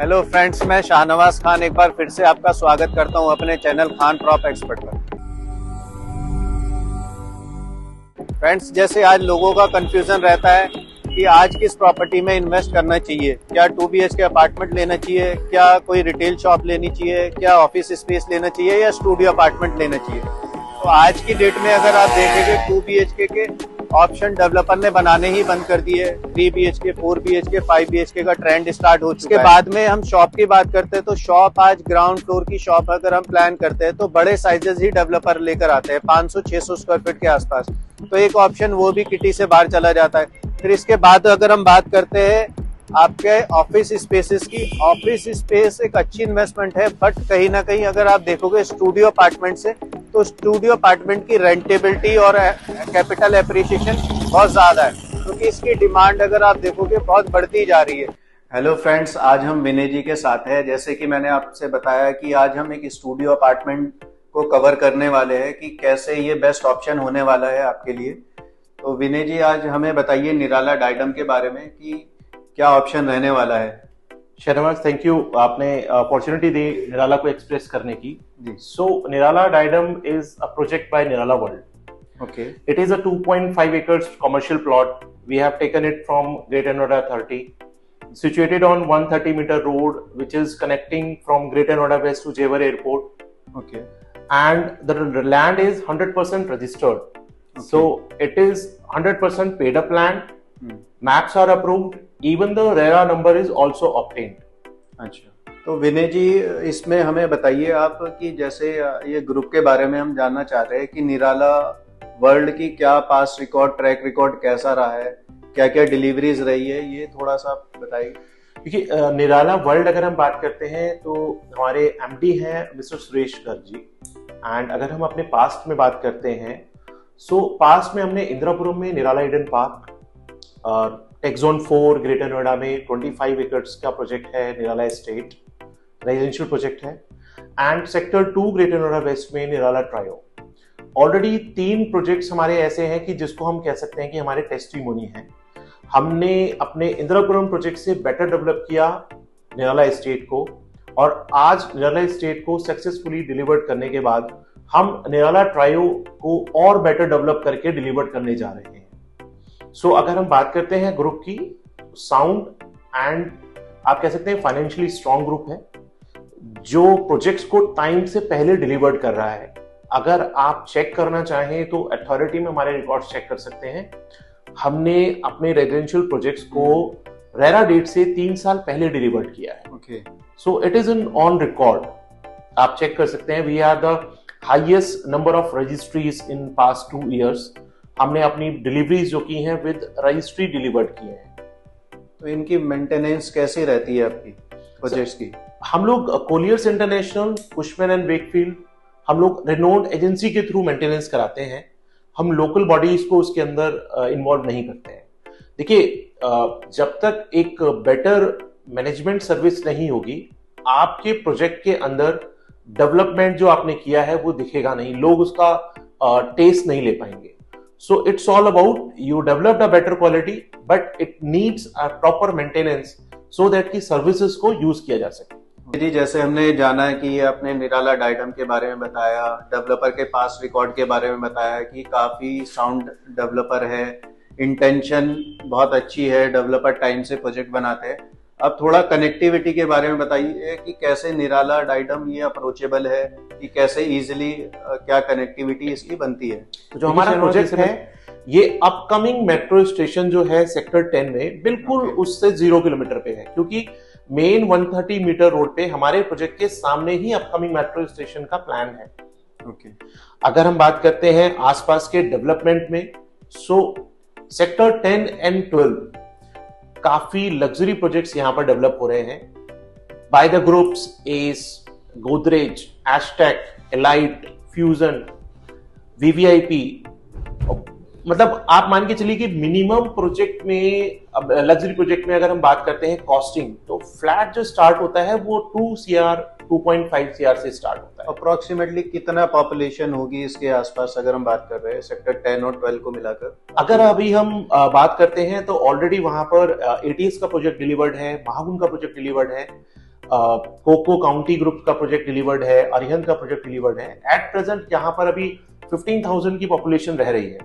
Hello friends, मैं शाहनवाज खान एक बार फिर से आपका स्वागत करता हूं अपने चैनल खान प्रॉप एक्सपर्ट पर। फ्रेंड्स, जैसे आज लोगों का कंफ्यूजन रहता है कि आज किस प्रॉपर्टी में इन्वेस्ट करना चाहिए, क्या 2 BHK अपार्टमेंट लेना चाहिए, क्या कोई रिटेल शॉप लेनी चाहिए, क्या ऑफिस स्पेस लेना चाहिए या स्टूडियो अपार्टमेंट लेना चाहिए। तो आज की डेट में अगर आप देखेंगे 2 BHK के ऑप्शन डेवलपर ने बनाने ही बंद कर दिए। 3 BHK, 4 BHK, 5 BHK का ट्रेंड स्टार्ट हो चुका है। बाद में हम शॉप की बात करते हैं तो शॉप आज ग्राउंड फ्लोर की शॉप अगर हम प्लान करते हैं तो बड़े साइजेस ही डेवलपर लेकर आते हैं, 500-600 स्क्वायर फीट के आसपास। तो एक ऑप्शन वो भी किटी से बाहर चला जाता है। फिर इसके बाद अगर हम बात करते हैं आपके ऑफिस स्पेसेस की, ऑफिस स्पेस एक अच्छी इन्वेस्टमेंट है, बट कहीं ना कहीं अगर आप देखोगे स्टूडियो अपार्टमेंट से, तो स्टूडियो अपार्टमेंट की रेंटेबिलिटी और कैपिटल एप्रिसिएशन बहुत ज्यादा है, क्योंकि इसकी डिमांड अगर आप देखोगे बहुत बढ़ती जा रही है। हेलो फ्रेंड्स, आज हम विनय जी के साथ हैं। जैसे कि मैंने आपसे बताया कि आज हम एक स्टूडियो अपार्टमेंट को कवर करने वाले हैं कि कैसे ये बेस्ट ऑप्शन होने वाला है आपके लिए। तो विनय जी, आज हमें बताइए निराला डाइडम के बारे में कि क्या ऑप्शन रहने वाला है। शर्माज, थैंक यू, आपने अपॉर्चुनिटी दी निराला को एक्सप्रेस करने की। So Nirala Diadem is a project by Nirala World. Okay, it is a 2.5 acres commercial plot. We have taken it from Greater Noida Authority, situated on 130-meter road, which is connecting from Greater Noida West to Jewar Airport. Okay. And the land is 100% registered. Okay. So it is 100% paid up land. Maps are approved. Even the RERA number is also obtained. अच्छा, तो विनय जी इसमें हमें बताइए आप कि जैसे ये group के बारे में हम जानना चाह रहे हैं कि निराला वर्ल्ड की क्या पास रिकॉर्ड, ट्रैक रिकॉर्ड कैसा रहा है, क्या क्या डिलीवरीज रही है, ये थोड़ा सा बताइए। क्योंकि निराला वर्ल्ड अगर हम बात करते हैं तो हमारे MD हैं मिस्टर सुरेश गर्ग जी। एंड अगर हम अपने पास्ट में बात करते हैं, सो पास्ट में हमने इंदिरापुरम में Nirala Eden Park, Tech Zone 4 Greater Noida में 25 एकर्स का प्रोजेक्ट है निराला एस्टेट, रेजिडेंशियल प्रोजेक्ट है। And sector 2 Greater Noida West में निराला ट्रायो। ऑलरेडी 3 प्रोजेक्ट्स हमारे ऐसे हैं कि जिसको हम कह सकते हैं कि हमारे टेस्टिमोनी हैं। हमने अपने इंदिरापुरम प्रोजेक्ट से बेटर डेवलप किया निराला एस्टेट को, और आज निराला एस्टेट को सक्सेसफुली डिलीवर्ड करने के बाद हम निराला ट्रायो को और बेटर डेवलप करके डिलीवर करने जा रहे हैं। सो अगर हम बात करते हैं ग्रुप की, साउंड एंड आप कह सकते हैं फाइनेंशियली स्ट्रॉन्ग ग्रुप है, जो प्रोजेक्ट्स को टाइम से पहले डिलीवर्ड कर रहा है। अगर आप चेक करना चाहें तो अथॉरिटी में हमारे रिकॉर्ड्स चेक कर सकते हैं। हमने अपने रेजिडेंशियल प्रोजेक्ट्स को रेरा डेट से 3 साल पहले डिलीवर्ड किया है। Okay, so it is in on record, आप चेक कर सकते हैं। We are the highest number of registries in past 2 years। हमने अपनी डिलीवरीज जो की हैं विद रजिस्ट्री डिलीवर्ड किए हैं। तो इनकी मेंटेनेंस कैसी रहती है आपकी प्रोजेक्ट्स की? हम लोग Colliers international, Cushman and Wakefield, हम लोग रेनोन्ड एजेंसी के थ्रू मेंटेनेंस कराते हैं। हम लोकल बॉडीज को उसके अंदर इन्वॉल्व नहीं करते हैं। देखिए, जब तक एक बेटर मैनेजमेंट सर्विस नहीं होगी, आपके प्रोजेक्ट के अंदर डेवलपमेंट जो आपने किया है वो दिखेगा नहीं, लोग उसका टेस्ट नहीं ले पाएंगे। So it's all about you developed a better quality, but it needs a proper maintenance so that की सर्विसेज को यूज किया जा सके। जी, जैसे हमने जाना है कि आपने निराला डाइडम के बारे में बताया, डेवलपर के पास रिकॉर्ड के बारे में बताया कि काफी साउंड डेवलपर है, इंटेंशन बहुत अच्छी है, डेवलपर टाइम से प्रोजेक्ट बनाते हैं। अब थोड़ा कनेक्टिविटी के बारे में बताइए कि कैसे निराला डाइडम ये अप्रोचेबल है, कि कैसे इजीली क्या कनेक्टिविटी इसकी बनती है। तो जो हमारा प्रोजेक्ट है, ये अपकमिंग मेट्रो स्टेशन जो है सेक्टर 10 में, बिल्कुल उससे 0 किलोमीटर पे है, क्योंकि मेन 130 मीटर रोड पे हमारे प्रोजेक्ट के सामने ही अपकमिंग मेट्रो स्टेशन का प्लान है। ओके, अगर हम बात करते हैं आसपास के डेवलपमेंट में, सो सेक्टर 10 एंड 12 काफी लग्जरी प्रोजेक्ट्स यहां पर डेवलप हो रहे हैं by the groups S, Godrej, asterisk, elite, fusion, VVIP. मतलब आप मान के चलिए कि मिनिमम प्रोजेक्ट में, अब लग्जरी प्रोजेक्ट में अगर हम बात करते हैं कॉस्टिंग, तो फ्लैट जो स्टार्ट होता है वो 2.5 CR से स्टार्ट होता है। अप्रोक्सीमेटली कितना पॉपुलेशन होगी इसके आसपास अगर हम बात कर रहे हैं सेक्टर 10 और 12 को मिलाकर? अगर अभी हम बात करते हैं तो ऑलरेडी वहां पर ATS का प्रोजेक्ट डिलीवर्ड है, महागुन का प्रोजेक्ट डिलीवर्ड है। कोको काउंटी ग्रुप का प्रोजेक्ट डिलीवर्ड है, अरिहंत का प्रोजेक्ट डिलीवर्ड है। एट प्रेजेंट यहाँ पर अभी 15,000 की पॉपुलेशन रह रही है।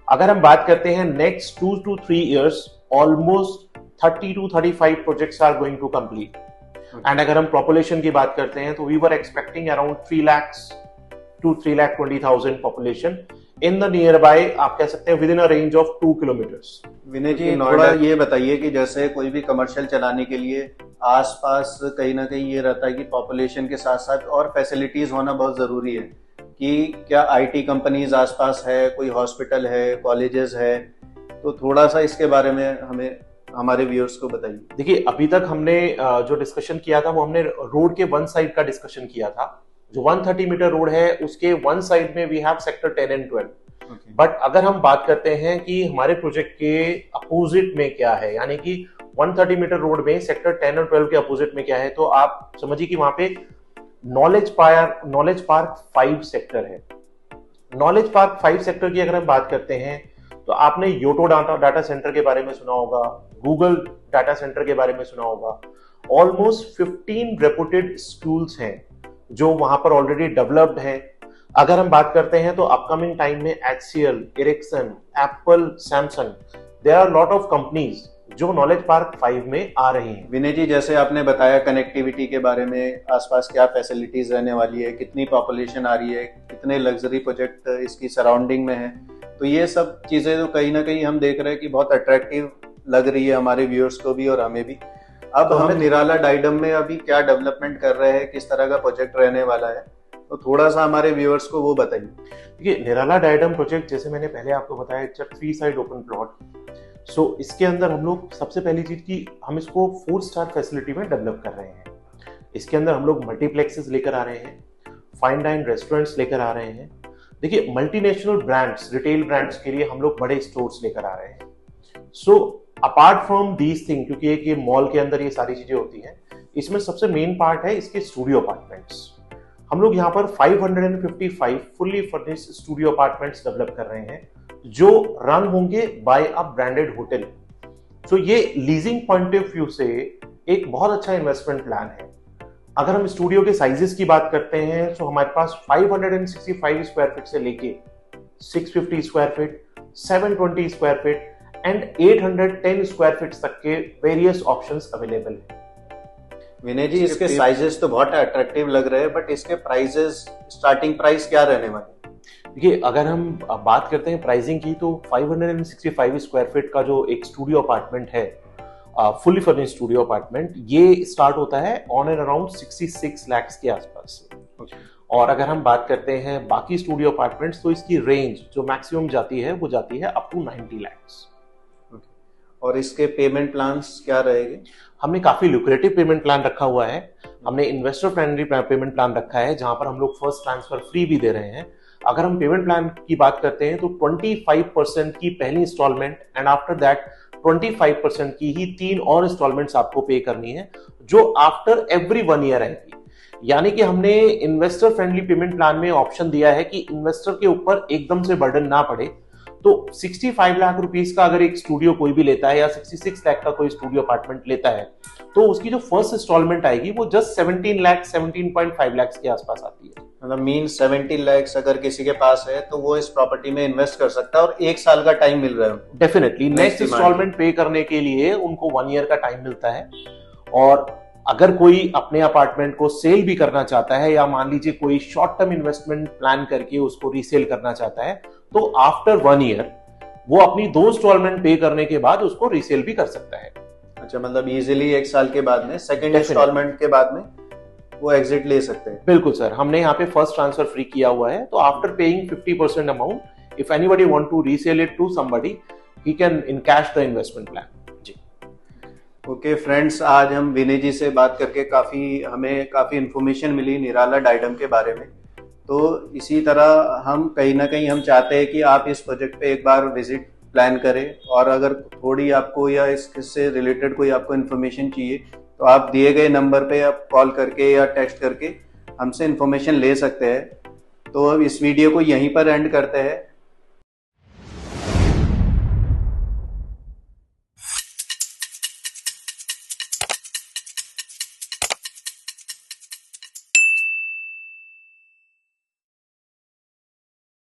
अगर हम बात करते हैं next 2 to 3 years, almost 30 to 35 projects are going to complete. And अगर हम पॉपुलेशन की बात करते हैं तो we were expecting around 3 lakhs to 3,20,000 population in the nearby, आप कह सकते हैं within a range of 2 kilometres. Vinay ji, थोड़ा ये बताइए कि जैसे कोई भी कमर्शियल चलाने के लिए आसपास कहीं ना कहीं ये रहता है कि पॉपुलेशन के साथ साथ और फैसिलिटीज होना बहुत जरूरी है, कि क्या आईटी कंपनीज आसपास है, कोई हॉस्पिटल है, कॉलेजेस है, तो थोड़ा सा इसके बारे में हमें हमारे व्यूअर्स को बताइए। देखिए, अभी तक हमने जो डिस्कशन किया था वो हमने रोड के वन साइड का डिस्कशन किया था। जो 130 मीटर रोड है उसके वन साइड में we have sector 10 and 12। But अगर हम बात करते हैं कि हमारे प्रोजेक्ट के अपोजिट में क्या है, यानी कि 130 मीटर रोड में सेक्टर 10 और 12 के अपोजिट में क्या है, तो आप समझिए कि वहां पे नॉलेज पार्क 5 सेक्टर है। नॉलेज पार्क 5 सेक्टर की अगर हम बात करते हैं तो आपने योटो डाटा सेंटर के बारे में सुना होगा, गूगल डाटा सेंटर के बारे में सुना होगा। ऑलमोस्ट 15 रेपुटेड स्कूल्स हैं जो वहां पर ऑलरेडी डेवलप्ड हैं। अगर हम बात करते हैं तो अपकमिंग टाइम में HCL, Ericsson, Apple, Samsung, there are lot of companies जो नॉलेज पार्क 5 में आ रही हैं। विनय जी, जैसे आपने बताया कनेक्टिविटी के बारे में, आसपास क्या फैसिलिटीज रहने वाली है, कितनी पॉपुलेशन आ रही है, कितने लग्जरी प्रोजेक्ट इसकी सराउंडिंग में है, तो ये सब चीजें तो कहीं ना कहीं हम देख रहे हैं कि बहुत अट्रैक्टिव लग रही है हमारे व्यूअर्स को भी और हमें भी। अब हम निराला डाइडम में अभी क्या डेवलपमेंट कर रहे हैं, किस तरह का प्रोजेक्ट रहने वाला है, तो थोड़ा सा हमारे व्यूअर्स को वो बताइए। देखिए, निराला डाइडम प्रोजेक्ट जैसे मैंने पहले आपको बताया, it's a 3 side open plot. So इसके अंदर हम लोग सबसे पहली चीज की हम इसको 4 स्टार फैसिलिटी में डेवलप कर रहे हैं। इसके अंदर हम लोग मल्टीप्लेक्सेस लेकर आ रहे हैं, फाइन डाइन रेस्टोरेंट्स लेकर आ रहे हैं। देखिए, मल्टीनेशनल ब्रांड्स, रिटेल ब्रांड्स के लिए हम लोग बड़े स्टोर्स लेकर आ रहे हैं। So apart from these thing, क्योंकि एक ये मॉल के अंदर ये सारी चीजें होती हैं, इसमें सबसे मेन पार्ट है इसके स्टूडियो अपार्टमेंट्स। हम लोग यहाँ पर 555 fully furnished studio apartments develop कर रहे हैं जो रन होंगे बाय अ ब्रांडेड होटल। सो ये लीजिंग पॉइंट ऑफ व्यू से एक बहुत अच्छा इन्वेस्टमेंट प्लान है। अगर हम स्टूडियो के साइजेस की बात करते हैं तो हमारे पास 565 स्क्वायर फीट से लेके 650 square feet, 720 square feet and 810 square feet तक के वेरियस ऑप्शंस अवेलेबल हैं। विनय जी, इसके साइजेस तो बहुत अट्रैक्टिव लग रहे हैं, बट इसके प्राइसेस, स्टार्टिंग प्राइस क्या रहने वाले? देखिए, अगर हम बात करते हैं प्राइसिंग की तो 565 स्क्वायर फीट का जो एक स्टूडियो अपार्टमेंट है, फुल्ली फर्निश्ड स्टूडियो अपार्टमेंट, ये स्टार्ट होता है ऑन एंड अराउंड 66 lakhs के आसपास। और अगर हम बात करते हैं बाकी स्टूडियो अपार्टमेंट्स तो इसकी रेंज जो मैक्सिमम जाती है वो जाती है अप टू 90 lakhs। और इसके पेमेंट प्लान्स क्या रहेंगे? हमने काफी लुक्रेटिव पेमेंट प्लान रखा हुआ है। हमने इन्वेस्टर फ्रेंडली पेमेंट प्लान रखा है जहां पर हम लोग फर्स्ट ट्रांसफर फ्री भी दे रहे हैं। अगर हम पेमेंट प्लान की बात करते हैं तो 25% की पहली इंस्टॉलमेंट एंड आफ्टर दैट 25% की ही 3 और इंस्टॉलमेंट्स आपको पे करनी है, जो आफ्टर एवरी 1 year आएगी। यानी कि हमने इन्वेस्टर फ्रेंडली पेमेंट प्लान में ऑप्शन दिया है कि इन्वेस्टर के ऊपर एकदम से बर्डन ना पड़े। तो 65 लाख रुपीस का अगर एक स्टूडियो कोई भी लेता है या 66 लाख का कोई स्टूडियो अपार्टमेंट लेता है तो उसकी जो फर्स्ट इंस्टॉलमेंट आएगी वो जस्ट 17.5 लाख के आसपास आती है। मतलब मीन 70 लाख अगर किसी के पास है तो वो इस प्रॉपर्टी में इन्वेस्ट कर सकता है और 1 साल का टाइम मिल रहा है। डेफिनेटली नेक्स्ट इंस्टॉलमेंट पे करने के लिए उनको 1 year का टाइम मिलता है। और अगर कोई अपने अपार्टमेंट को सेल भी करना चाहता है या मान लीजिए कोई शॉर्ट टर्म इन्वेस्टमेंट प्लान करके उसको रीसेल करना चाहता है तो आफ्टर 1 year वो अपनी 2 इंस्टॉलमेंट पे करने के बाद उसको रीसेल भी कर सकता है। अच्छा, मतलब इजीली 1 साल के बाद में सेकंड इंस्टॉलमेंट के बाद में वो एग्जिट ले सकते हैं। बिल्कुल सर, हमने यहाँ पे फर्स्ट ट्रांसफर फ्री किया हुआ है। तो after paying 50% amount, if anybody want to resale it to somebody, he can encash the investment plan. Ji okay friends, आज हम विनय जी से बात करके हमें काफी इंफॉर्मेशन मिली निराला डाइडम के बारे में। तो इसी तरह हम कहीं ना कहीं हम चाहते हैं कि आप इस प्रोजेक्ट पे एक बार विजिट प्लान करें, और अगर थोड़ी आपको या इससे रिलेटेड कोई आपको इन्फॉर्मेशन चाहिए तो आप दिए गए नंबर पे आप कॉल करके या टेक्स्ट करके हमसे इन्फॉर्मेशन ले सकते हैं। तो अब इस वीडियो को यहीं पर एंड करते हैं।